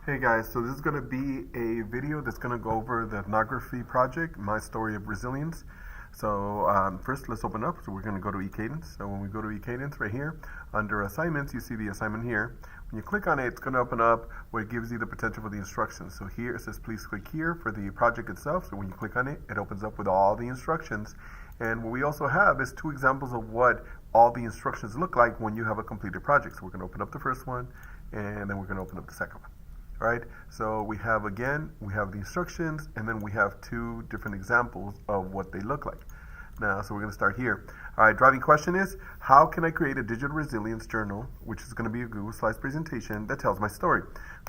Hey guys, so this is going to be a video that's going to go over the ethnography project, my story of resilience. So first let's open up. So we're going to go to eCadence. So when we go to eCadence right here, under assignments, you see the assignment here. When you click on it, it's going to open up where it gives you the potential for the instructions. So here it says please click here for the project itself. So when you click on it, it opens up with all the instructions. And what we also have is two examples of what all the instructions look like when you have a completed project. So we're going to open up the first one, and then we're going to open up the second one. All right, so we have the instructions, and then we have two different examples of what they look like. Now, so we're going to start here. All right, driving question is, how can I create a digital resilience journal, which is going to be a Google Slides presentation that tells my story?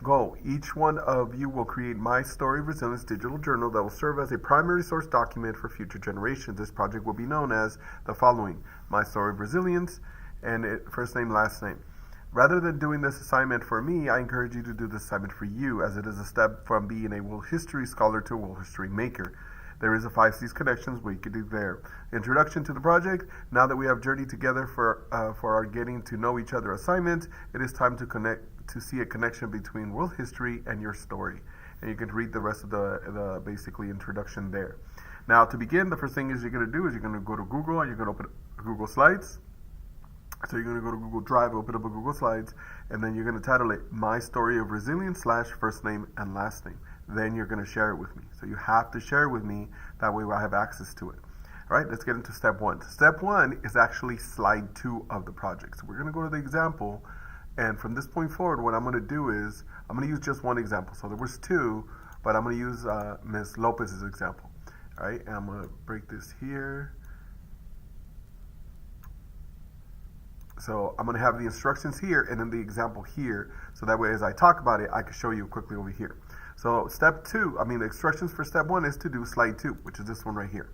Goal, each one of you will create my story of resilience digital journal that will serve as a primary source document for future generations. This project will be known as the following: my story of resilience, and first name, last name. Rather than doing this assignment for me, I encourage you to do this assignment for you, as it is a step from being a world history scholar to a world history maker. There is a 5 C's connections we could do there. Introduction to the project. Now that we have journeyed together for our getting to know each other assignment, it is time to see a connection between world history and your story. And you can read the rest of the basically introduction there. Now to begin, the first thing you're going to do is you're going to go to Google and you're going to open Google Slides. So you're going to go to Google Drive, open up a Google Slides, and then you're going to title it My Story of Resilience / first name and last name. Then you're going to share it with me. So you have to share it with me, that way I have access to it. All right, let's get into step 1. Step 1 is actually slide 2 of the project. So we're going to go to the example, and from this point forward, what I'm going to do is, I'm going to use just one example. So there was 2, but I'm going to use Ms. Lopez's example. All right, and I'm going to break this here. So I'm going to have the instructions here and then the example here, so that way as I talk about it, I can show you quickly over here. So the instructions for step 1 is to do slide 2, which is this one right here.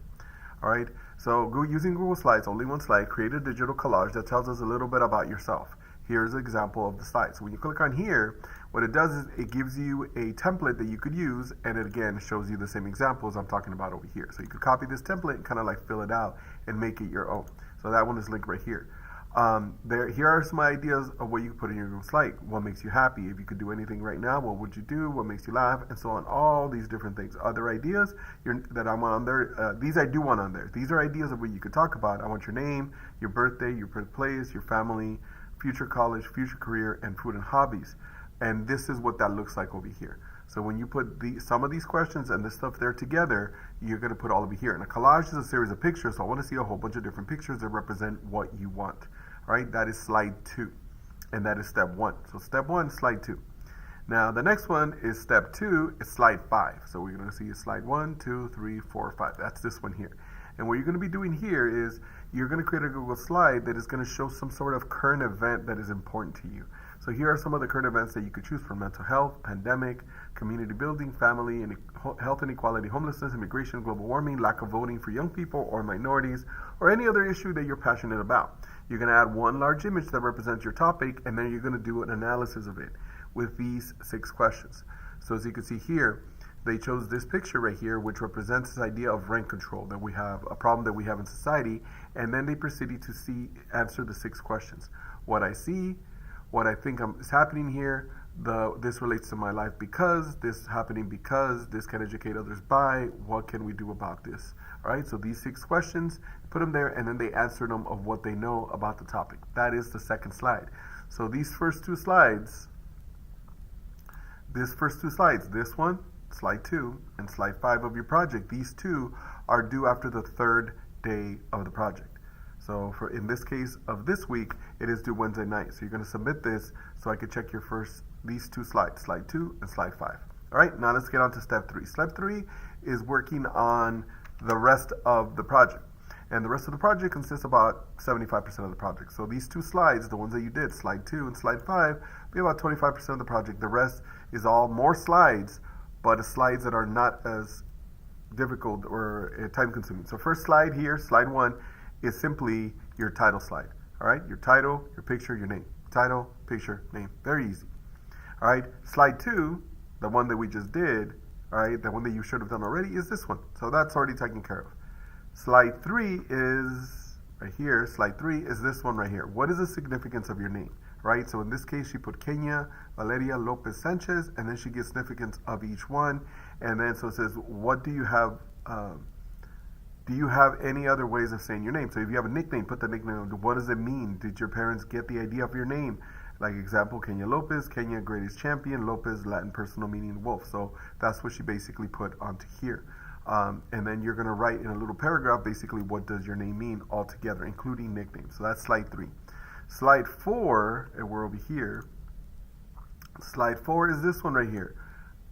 All right, so using Google Slides, only one slide, create a digital collage that tells us a little bit about yourself. Here's an example of the slide. So when you click on here, what it does is it gives you a template that you could use, and it again shows you the same examples I'm talking about over here. So you could copy this template and kind of like fill it out and make it your own. So that one is linked right here. Here are some ideas of what you could put in your Google slide. What makes you happy? If you could do anything right now, what would you do? What makes you laugh? And so on. All these different things. Other ideas that I want on there. These I do want on there. These are ideas of what you could talk about. I want your name, your birthday, your birthplace, your family, future college, future career, and food and hobbies. And this is what that looks like over here. So when you put some of these questions and this stuff there together, you're going to put all over here. And a collage is a series of pictures, so I want to see a whole bunch of different pictures that represent what you want. All right, that is slide 2, and that is step 1. So step 1, slide 2. Now the next one is step 2, is slide 5. So we're going to see slide 1, 2, 3, 4, 5. That's this one here. And what you're going to be doing here is you're going to create a Google slide that is going to show some sort of current event that is important to you. So here are some of the current events that you could choose from: mental health, pandemic, community building, family, and health inequality, homelessness, immigration, global warming, lack of voting for young people or minorities, or any other issue that you're passionate about. You're going to add one large image that represents your topic, and then you're going to do an analysis of it with these 6 questions. So as you can see here, they chose this picture right here, which represents this idea of rent control, that we have a problem that we have in society, and then they proceeded to answer the 6 questions. What I see, what I think is happening here, this relates to my life because, this is happening because, this can educate others by, what can we do about this? All right, so these 6 questions, put them there, and then they answer them of what they know about the topic. That is the second slide. So these first two slides, this one, slide 2, and slide 5 of your project, these 2 are due after the 3rd day of the project. So in this case of this week, it is due Wednesday night. So you're going to submit this so I can check these 2 slides, slide 2 and slide 5. All right, now let's get on to step 3. Step 3 is working on the rest of the project. And the rest of the project consists about 75% of the project. So these 2 slides, the ones that you did, slide 2 and slide 5, be about 25% of the project. The rest is all more slides, but slides that are not as difficult or time consuming. So first slide here, slide 1, is simply your title slide. All right, your title, your picture, your name. Title, picture, name. Very easy. All right, slide 2, the one that we just did, all right, the one that you should have done already, is this one. So that's already taken care of. Slide 3 is right here. Slide 3 is this one right here. What is the significance of your name? right? So in this case, she put Kenya, Valeria Lopez Sanchez, and then she gives significance of each one. And then so it says, what do you have? Do you have any other ways of saying your name? So if you have a nickname, put the nickname. What does it mean? Did your parents get the idea of your name? Like example, Kenya Lopez, Kenya greatest champion, Lopez Latin personal meaning wolf. So that's what she basically put onto here. And then you're going to write in a little paragraph basically what does your name mean altogether, including nicknames. So that's slide 3. Slide 4, and we're over here. Slide 4 is this one right here,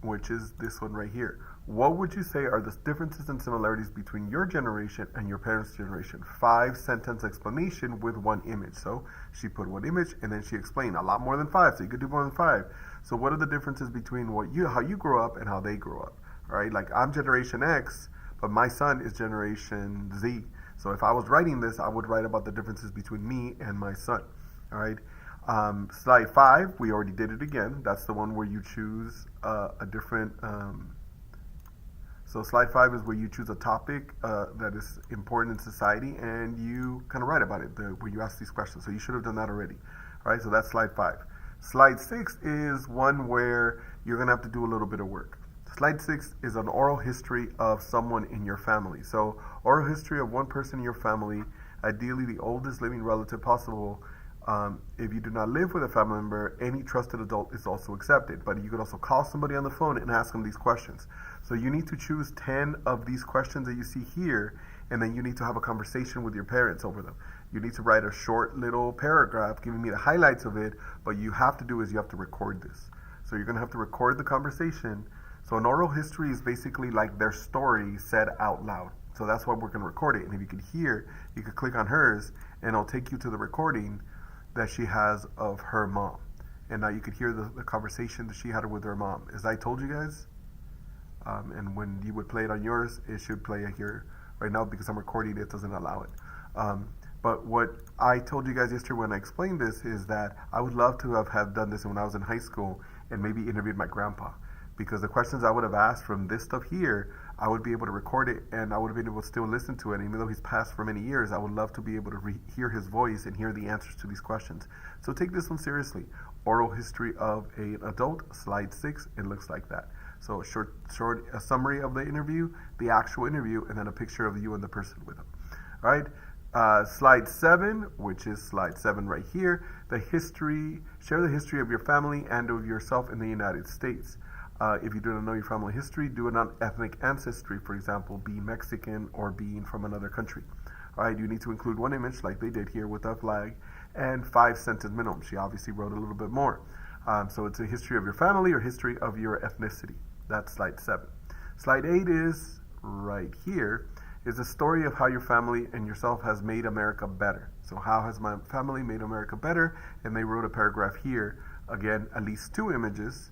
which is this one right here. What would you say are the differences and similarities between your generation and your parents' generation? 5-sentence explanation with 1 image. So she put 1 image and then she explained a lot more than 5. So you could do more than 5. So what are the differences between how you grew up and how they grew up? All right, like I'm Generation X, but my son is Generation Z. So if I was writing this, I would write about the differences between me and my son. All right. Slide 5, we already did it again. That's the one where you choose a different. So slide 5 is where you choose a topic that is important in society, and you kind of write about it, where you ask these questions. So you should have done that already. All right, so that's slide 5. Slide 6 is one where you're going to have to do a little bit of work. Slide 6 is an oral history of someone in your family. So oral history of one person in your family, ideally the oldest living relative possible. If you do not live with a family member, any trusted adult is also accepted. But you could also call somebody on the phone and ask them these questions. So you need to choose 10 of these questions that you see here, and then you need to have a conversation with your parents over them. You need to write a short little paragraph giving me the highlights of it, but you have to do is you have to record this. So you're going to have to record the conversation. So an oral history is basically like their story said out loud. So that's why we're going to record it. And if you could hear, you could click on hers, and it'll take you to the recording that she has of her mom. And now you could hear the conversation that she had with her mom. As I told you guys, and when you would play it on yours, it should play here right now because I'm recording it doesn't allow it. But what I told you guys yesterday when I explained this is that I would love to have done this when I was in high school and maybe interviewed my grandpa. Because the questions I would have asked from this stuff here, I would be able to record it and I would have been able to still listen to it. And even though he's passed for many years, I would love to be able to hear his voice and hear the answers to these questions. So take this one seriously. Oral history of an adult, slide 6, it looks like that. So a summary of the interview, the actual interview, and then a picture of you and the person with them. All right. Slide 7, which is slide 7 right here, share the history of your family and of yourself in the United States. If you do not know your family history, do an ethnic ancestry, for example, being Mexican or being from another country. All right, you need to include 1 image like they did here with a flag and 5-sentence minimum. She obviously wrote a little bit more. So it's a history of your family or history of your ethnicity. That's slide 7. Slide 8 is right here, is the story of how your family and yourself has made America better. So how has my family made America better? And they wrote a paragraph here. Again, at least 2 images.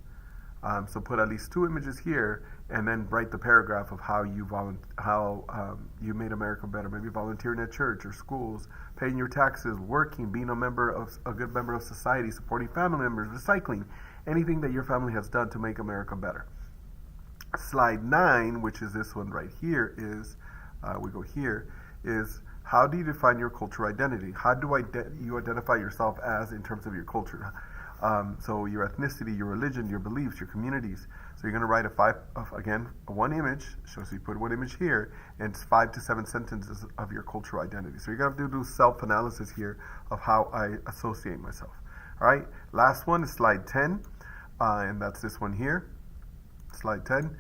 So put at least 2 images here, and then write the paragraph of how you made America better. Maybe volunteering at church or schools, paying your taxes, working, being a good member of society, supporting family members, recycling, anything that your family has done to make America better. Slide 9, which is this one right here, is how do you define your cultural identity? How do you identify yourself as in terms of your culture? So your ethnicity, your religion, your beliefs, your communities. So you're going to write one image. So you put 1 image here, and it's 5 to 7 sentences of your cultural identity. So you're going to have to do self-analysis here of how I associate myself. All right. Last one is slide 10, and that's this one here. Slide 10.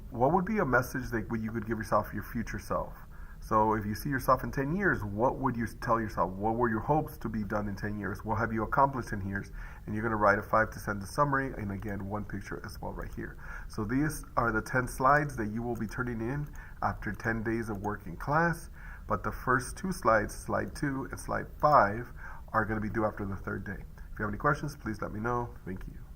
What would be a message that you could give yourself, your future self? So if you see yourself in 10 years, what would you tell yourself? What were your hopes to be done in 10 years? What have you accomplished in years? And you're going to write a 5 to 7 summary, and again, 1 picture as well right here. So these are the 10 slides that you will be turning in after 10 days of work in class. But the first 2 slides, slide 2 and slide 5, are going to be due after the 3rd day. If you have any questions, please let me know. Thank you.